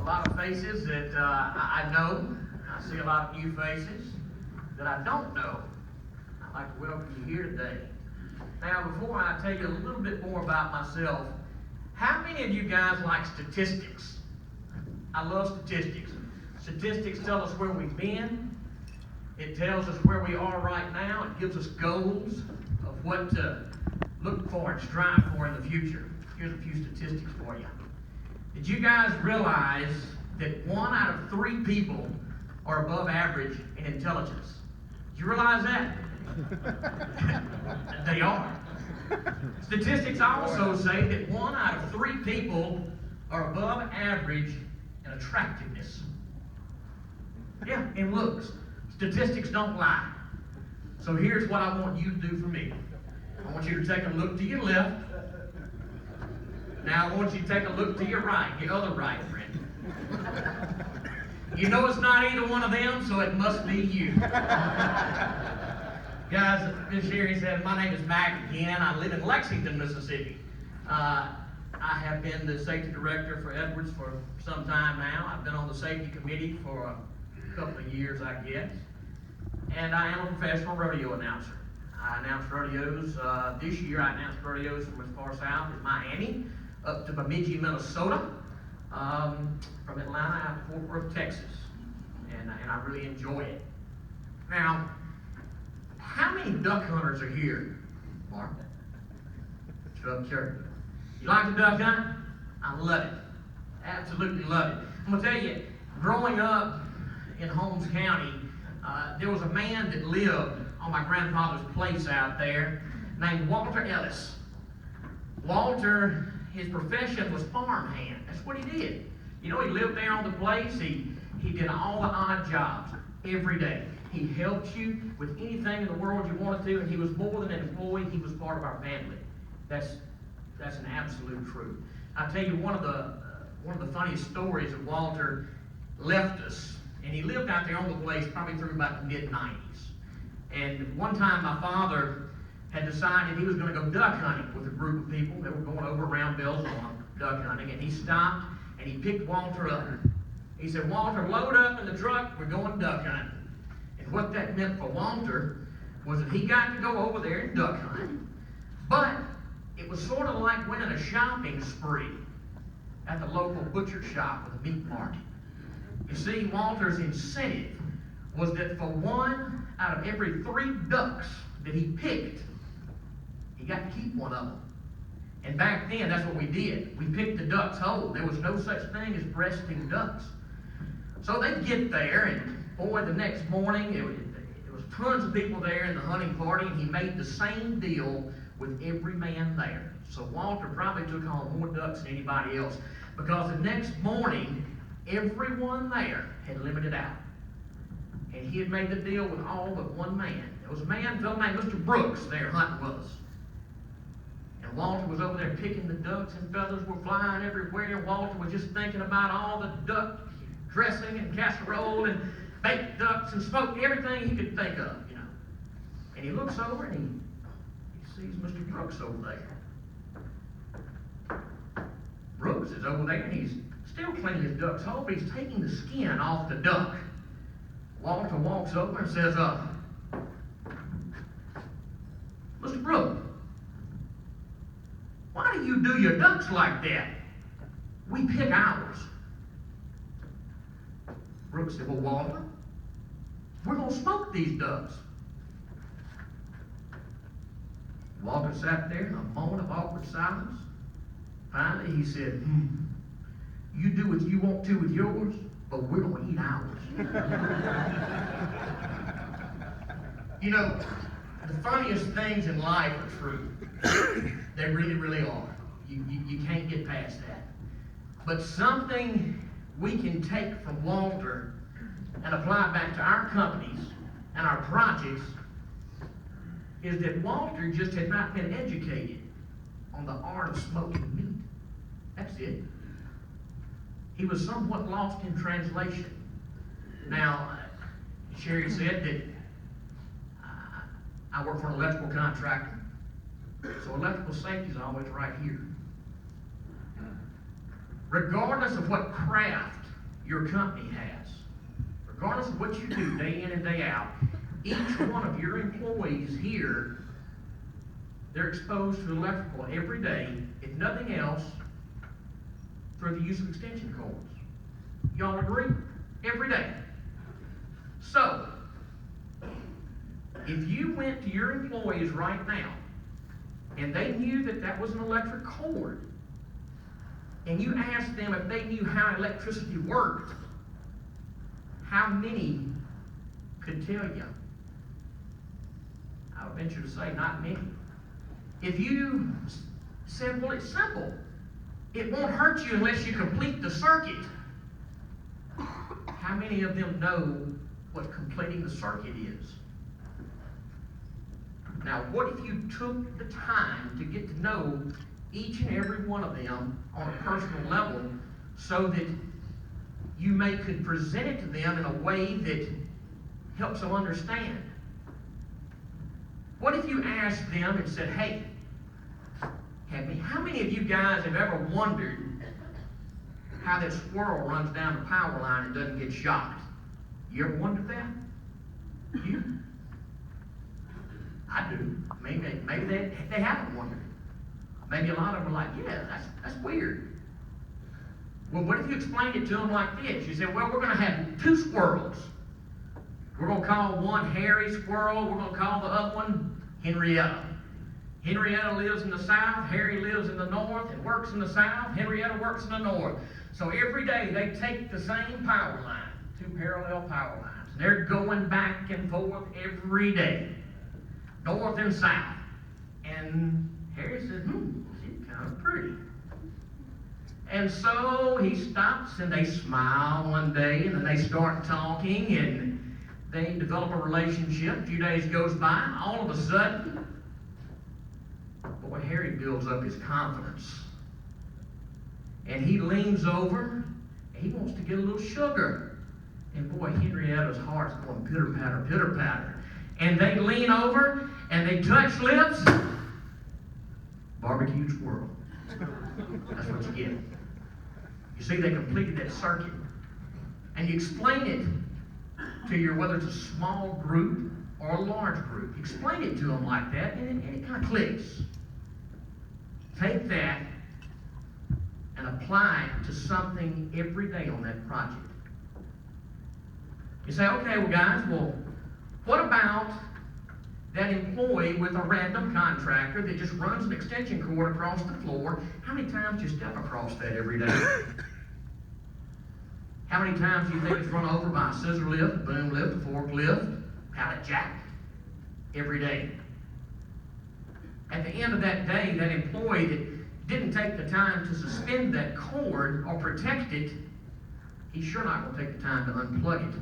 lot of faces that I know. I see a lot of new faces that I don't know. I'd like to welcome you here today. Now, before I tell you a little bit more about myself, how many of you guys like statistics? I love statistics. Statistics tell us where we've been. It tells us where we are right now. It gives us goals of what to look for and strive for in the future. Here's a few statistics for you. Did you guys realize that 1 out of 3 people are above average in intelligence? Did you realize that? They are. Statistics also say that 1 out of 3 people are above average in attractiveness. Yeah, in looks. Statistics don't lie. So here's what I want you to do for me. I want you to take a look to your left. Now I want you to take a look to your right, your other right, friend. You know it's not either one of them, so it must be you. Guys, Miss Sherry said, my name is Mac again. I live in Lexington, Mississippi. I have been the safety director for Edwards for some time now. I've been on the safety committee for a couple of years, I guess. And I am a professional rodeo announcer. I announce rodeos. This year I announced rodeos from as far south as Miami up to Bemidji, Minnesota, from Atlanta out to Fort Worth, Texas. And I really enjoy it. Now, how many duck hunters are here, Mark? Sure. You like to duck hunt? I love it. Absolutely love it. I'm going to tell you, growing up in Holmes County, there was a man that lived on my grandfather's place out there named Walter Ellis. Walter, his profession was farmhand. That's what he did. You know, he lived there on the place. He did all the odd jobs every day. He helped you with anything in the world you wanted to, and he was more than an employee. He was part of our family. That's an absolute truth. I'll tell you one of the funniest stories of Walter left us, and he lived out there on the place probably through about the mid-90s. And one time my father had decided he was going to go duck hunting with a group of people. They were going over around Bell's Lawn duck hunting, and he stopped and he picked Walter up. He said, Walter, load up in the truck, we're going duck hunting. And what that meant for Walter was that he got to go over there and duck hunt, but it was sort of like winning a shopping spree at the local butcher shop or the meat market. You see, Walter's incentive was that for 1 out of every 3 ducks that he picked, he got to keep one of them. And back then, that's what we did. We picked the ducks whole. There was no such thing as breasting ducks. So they'd get there, and boy, the next morning, there was tons of people there in the hunting party, and he made the same deal with every man there. So Walter probably took home more ducks than anybody else, because the next morning, everyone there had limited out. And he had made the deal with all but one man. There was a fellow named Mr. Brooks there hunting with us. And Walter was over there picking the ducks, and feathers were flying everywhere, and Walter was just thinking about all the duck dressing and casserole and baked ducks and smoked, everything he could think of, you know. And he looks over and he sees Mr. Brooks over there. Brooks is over there and he's still cleaning his ducks whole, but he's taking the skin off the duck. Walter walks over and says, Mr. Brooks, why do you do your ducks like that? We pick ours. Brooks said, well, Walter, we're going to smoke these ducks. Walter sat there in a moment of awkward silence. Finally, he said, you do what you want to with yours, but we're going to eat ours. You know, the funniest things in life are true. They really, really are. You can't get past that. But something we can take from Walter and apply back to our companies and our projects is that Walter just had not been educated on the art of smoking meat. That's it. He was somewhat lost in translation. Now, Sherry said that I work for an electrical contractor, so electrical safety is always right here. Regardless of what craft your company has. Regardless of what you do day in and day out, each one of your employees here, they're exposed to electrical every day, if nothing else, through the use of extension cords. Y'all agree? Every day. So, if you went to your employees right now, and they knew that that was an electric cord, and you asked them if they knew how electricity worked, how many could tell you? I would venture to say not many. If you said, well, it's simple. It won't hurt you unless you complete the circuit. How many of them know what completing the circuit is? Now, what if you took the time to get to know each and every one of them on a personal level so that you could present it to them in a way that helps them understand? What if you asked them and said, hey, how many of you guys have ever wondered how that squirrel runs down the power line and doesn't get shocked? You ever wondered that? You? I do. Maybe they haven't wondered. Maybe a lot of them are like, yeah, that's weird. Well, what if you explained it to them like this? You said, well, we're going to have two squirrels. We're going to call one Harry Squirrel. We're going to call the other one Henrietta. Henrietta lives in the south. Harry lives in the north and works in the south. Henrietta works in the north. So every day they take the same power line, two parallel power lines. They're going back and forth every day, north and south. And Harry says, she's kind of pretty. And so he stops and they smile one day and then they start talking and they develop a relationship. A few days goes by and all of a sudden, boy, Harry builds up his confidence. And he leans over and he wants to get a little sugar. And boy, Henrietta's heart's going pitter-patter, pitter-patter. And they lean over and they touch lips. Barbecued squirrel. That's what you get. You see, they completed that circuit. And you explain it to whether it's a small group or a large group. You explain it to them like that, and it kind of clicks. Take that and apply it to something every day on that project. You say, okay, well, guys, what about that employee with a random contractor that just runs an extension cord across the floor? How many times do you step across that every day? How many times do you think it's run over by a scissor lift, a boom lift, a forklift, pallet jack? Every day. At the end of that day, that employee that didn't take the time to suspend that cord or protect it, he's sure not going to take the time to unplug it.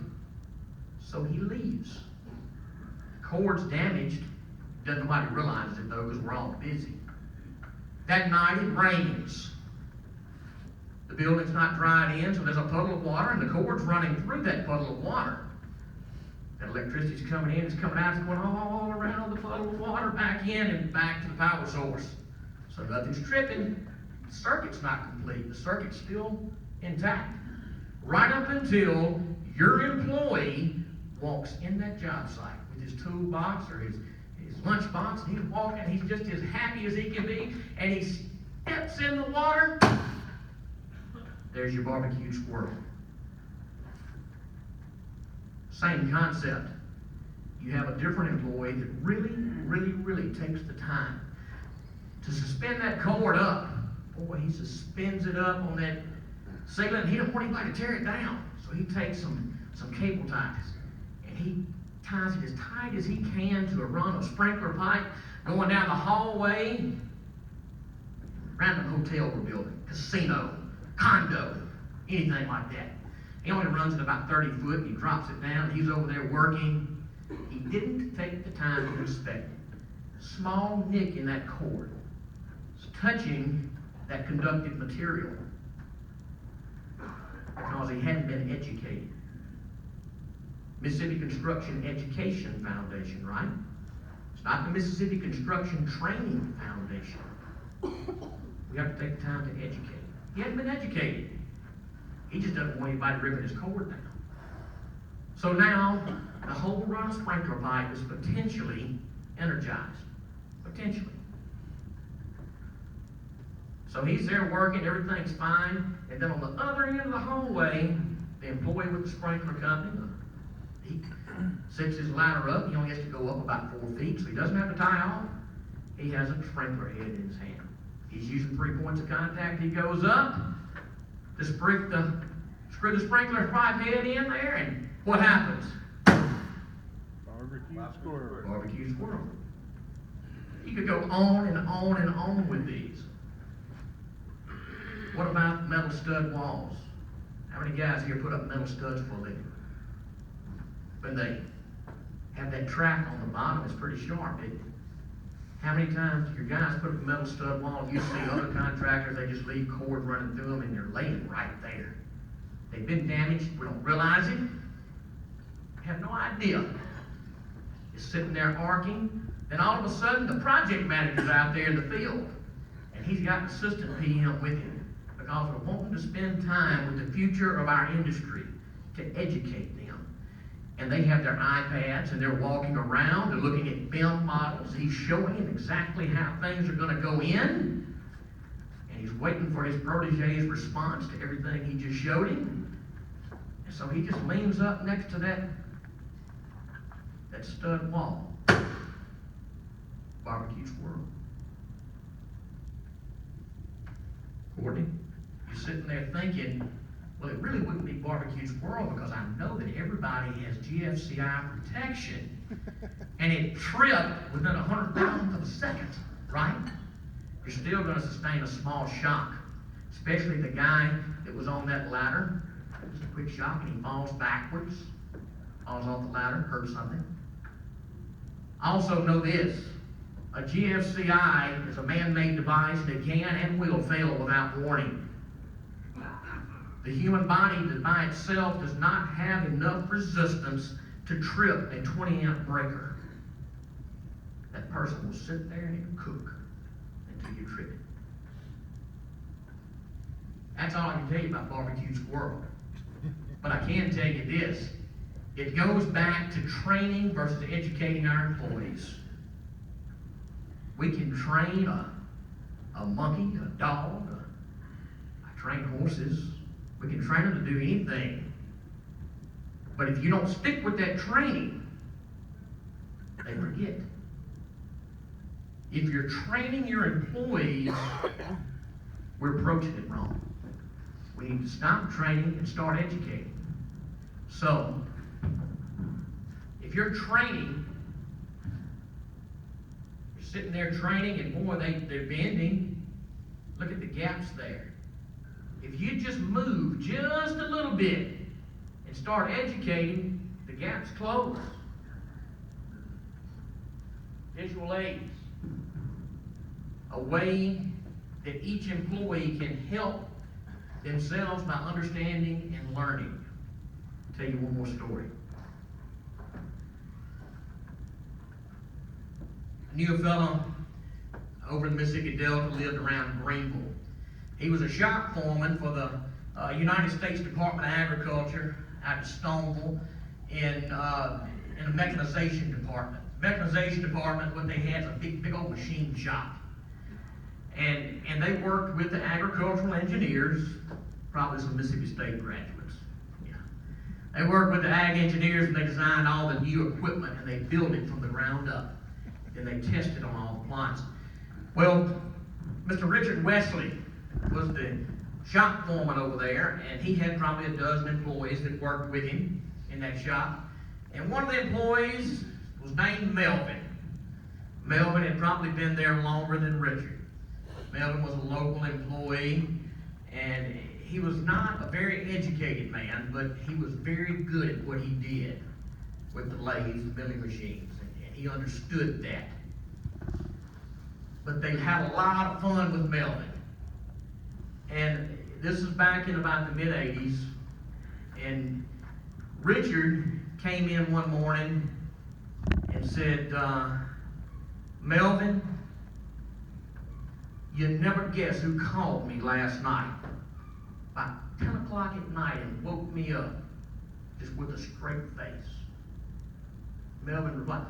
So he leaves. Cord's damaged. Nobody realizes it, though, because we're all busy. That night, it rains. The building's not dried in, so there's a puddle of water, and the cord's running through that puddle of water. That electricity's coming in, it's coming out, it's going all around the puddle of water, back in and back to the power source. So nothing's tripping. The circuit's not complete. The circuit's still intact. Right up until your employee walks in that job site with his toolbox or his lunchbox, and he's walking, he's just as happy as he can be, and he steps in the water. There's your barbecued squirrel. Same concept. You have a different employee that really takes the time to suspend that cord up. Boy, he suspends it up on that ceiling, and he don't want anybody to tear it down. So he takes some cable ties, and he ties it as tight as he can to a run of sprinkler pipe going down the hallway. Random hotel we're building, casino, condo, anything like that. He only runs it about 30 foot, and he drops it down, and he's over there working. He didn't take the time to inspect it. Small nick in that cord. It's touching that conductive material because he hadn't been educated. Mississippi Construction Education Foundation, right? It's not the Mississippi Construction Training Foundation. We have to take the time to educate. He hadn't been educated. He just doesn't want anybody ripping his cord down. So now, the whole run of sprinkler pipe is potentially energized. Potentially. So he's there working, everything's fine, and then on the other end of the hallway, the employee with the sprinkler company, he sets his ladder up. He only has to go up about 4 feet, so he doesn't have to tie off. He has a sprinkler head in his hand. He's using 3 points of contact. He goes up to screw the sprinkler pipe head in there, and what happens? Barbecue squirrel. Barbecue squirrel. You could go on and on and on with these. What about metal stud walls? How many guys here put up metal studs for a living? When they have that track on the bottom, it's pretty sharp, isn't it? How many times do your guys put up a metal stud wall? You see other contractors, they just leave cord running through them and they're laying right there. They've been damaged, we don't realize it. Have no idea. It's sitting there arcing. Then all of a sudden, the project manager's out there in the field, and he's got an assistant PM with him because we're wanting to spend time with the future of our industry to educate them. And they have their iPads, and they're walking around, they're looking at film models. He's showing him exactly how things are going to go in, and he's waiting for his protege's response to everything he just showed him. And so he just leans up next to that stud wall. Barbecue squirrel. Courtney, you're sitting there thinking, well, it really wouldn't be barbecue squirrel because I know that everybody has GFCI protection, and it tripped within 100,000th of a second, right? You're still going to sustain a small shock, especially the guy that was on that ladder. Just a quick shock, and he falls backwards, falls off the ladder, hurts something. Also know this, a GFCI is a man-made device that can and will fail without warning. The human body by itself does not have enough resistance to trip a 20-amp breaker. That person will sit there and cook until you trip it. That's all I can tell you about barbecue squirrel. But I can tell you this. It goes back to training versus educating our employees. We can train a monkey, a dog, I train horses. We can train them to do anything. But if you don't stick with that training, they forget. If you're training your employees, we're approaching it wrong. We need to stop training and start educating. So, if you're training, you're sitting there training, and boy, they're bending. Look at the gaps there. If you just move just a little bit and start educating, the gaps close. Visual aids. A way that each employee can help themselves by understanding and learning. I'll tell you one more story. I knew a fellow over in the Mississippi Delta lived around Greenville. He was a shop foreman for the United States Department of Agriculture out of Stoneville in a mechanization department. Mechanization department, what they had is a big old machine shop. And they worked with the agricultural engineers, probably some Mississippi State graduates. Yeah. They worked with the ag engineers, and they designed all the new equipment, and they built it from the ground up. And they tested on all the plots. Well, Mr. Richard Wesley was the shop foreman over there, and he had probably a dozen employees that worked with him in that shop. And one of the employees was named Melvin. Melvin had probably been there longer than Richard. Melvin was a local employee, and he was not a very educated man, but he was very good at what he did with the lathes, the milling machines, and he understood that. But they had a lot of fun with Melvin. And this is back in about the mid-'80s, and Richard came in one morning and said, Melvin, you never guess who called me last night. 10 o'clock at night and woke me up just with a straight face. Melvin replied,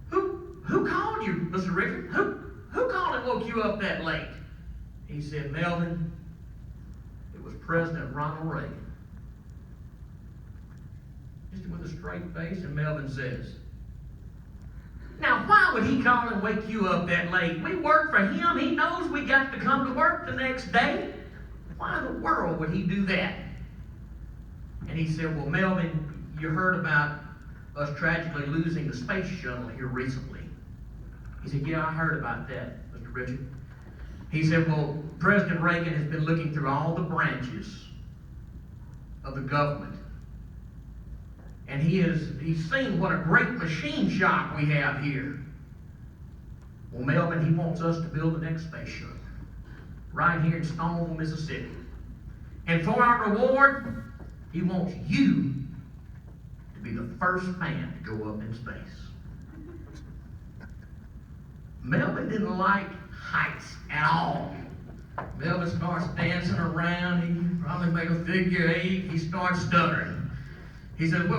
Who called you, Mr. Richard? Who called and woke you up that late? He said, Melvin, it was President Ronald Reagan. Just with a straight face, and Melvin says, now why would he call and wake you up that late? We work for him. He knows we got to come to work the next day. Why in the world would he do that? And he said, well, Melvin, you heard about us tragically losing the space shuttle here recently. He said, yeah, I heard about that, Mr. Richard. He said, well, President Reagan has been looking through all the branches of the government. And he's seen what a great machine shop we have here. Well, Melvin, he wants us to build the next space shuttle right here in Stoneville, Mississippi. And for our reward, he wants you to be the first man to go up in space. Melvin didn't like heights at all. Melvin starts dancing around. He probably made a figure eight. He starts stuttering. He said, you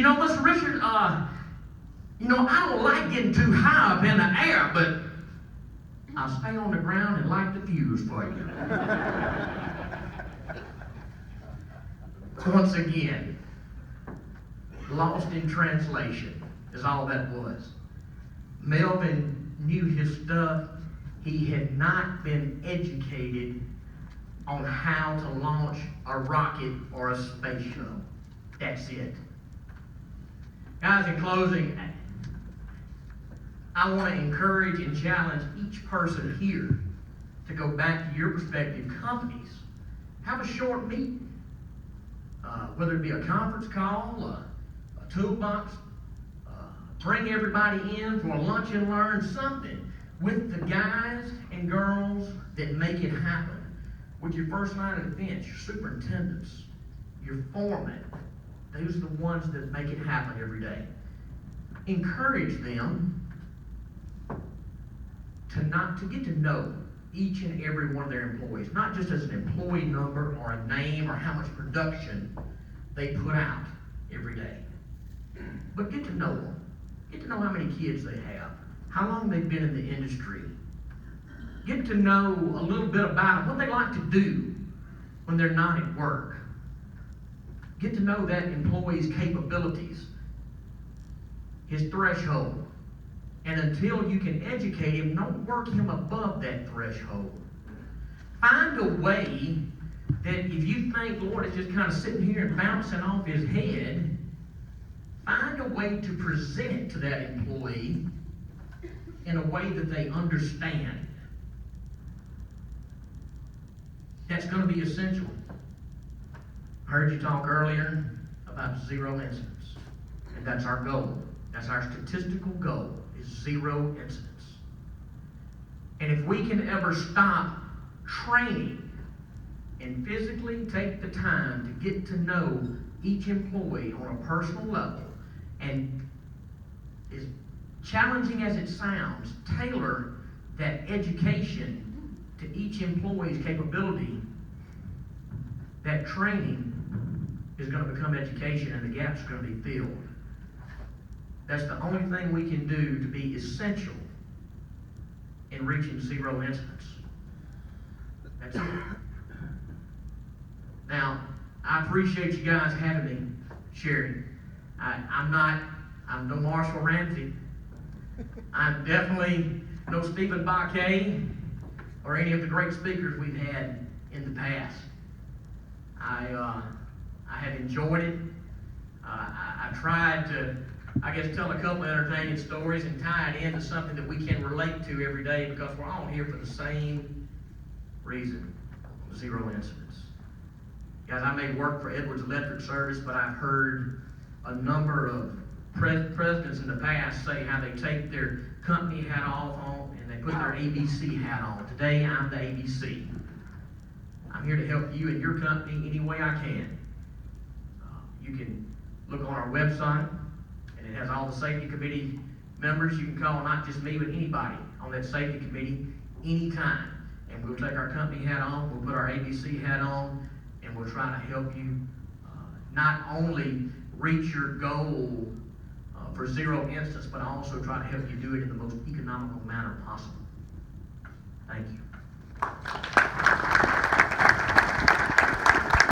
know, Mr. Richard, I don't like getting too high up in the air, but I'll stay on the ground and light the fuse for you. Once again, lost in translation is all that was. Melvin knew his stuff. He had not been educated on how to launch a rocket or a space shuttle. That's it. Guys, in closing, I want to encourage and challenge each person here to go back to your respective companies. Have a short meeting, whether it be a conference call, a toolbox, bring everybody in for a lunch and learn, something with the guys and girls that make it happen. With your first line of defense, your superintendents, your foremen, those are the ones that make it happen every day. Encourage them to get to know each and every one of their employees, not just as an employee number or a name or how much production they put out every day, but get to know them. Get to know how many kids they have, how long they've been in the industry. Get to know a little bit about them, what they like to do when they're not at work. Get to know that employee's capabilities, his threshold. And until you can educate him, don't work him above that threshold. Find a way that if you think, Lord, it's just kind of sitting here and bouncing off his head, find a way to present it to that employee in a way that they understand. That's going to be essential. I heard you talk earlier about 0 incidents. And that's our goal. That's our statistical goal, is 0 incidents. And if we can ever stop training and physically take the time to get to know each employee on a personal level, and as challenging as it sounds, tailor that education to each employee's capability, that training is going to become education and the gap's going to be filled. That's the only thing we can do to be essential in reaching 0 incidents. That's it. Now, I appreciate you guys having me sharing. I'm no Marshall Ramsey. I'm definitely no Stephen Baquet or any of the great speakers we've had in the past. I have enjoyed it. I tried to, tell a couple of entertaining stories and tie it into something that we can relate to every day, because we're all here for the same reason: 0 incidents. Guys, I may work for Edwards Electric Service, but I've heard a number of presidents in the past say how they take their company hat off and they put their ABC hat on. Today, I'm the ABC. I'm here to help you and your company any way I can. You can look on our website, and it has all the safety committee members. You can call not just me, but anybody on that safety committee anytime. and we'll take our company hat on, we'll put our ABC hat on, and we'll try to help you not only reach your goal for zero incidents, but also try to help you do it in the most economical manner possible. Thank you.